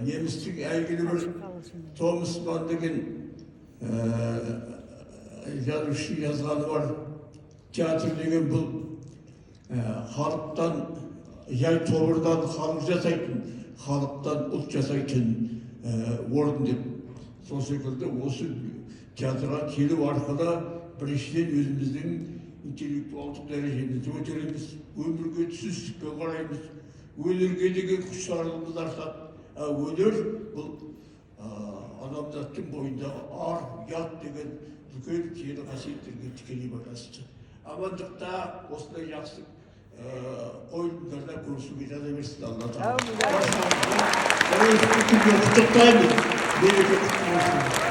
немістің әйгілі бір Томас Манн деген жазушы жазғаны бар. Театр деген бұл халықтан, жай тобырдан халық жасайтын, халықтан ұлт жасайтын орын деп. Сол секілді осы театрға келу арқылы біріншіден өзіміздің интеллектуалдық дәрежемізді көтереміз, өмірге түсіністікпен қараймыз, өнерге деген құштарлығымыз артады. Өнер бұл адамзаттың бойындағы ар, ұят деген үлкен киелі қасиеттерге тікелей байланысты. Амандықта осындай жақсы қойылымдарда көрісуге жаза берсін Алла Тағала. Құттықтаймыз. Береке құтты болсын.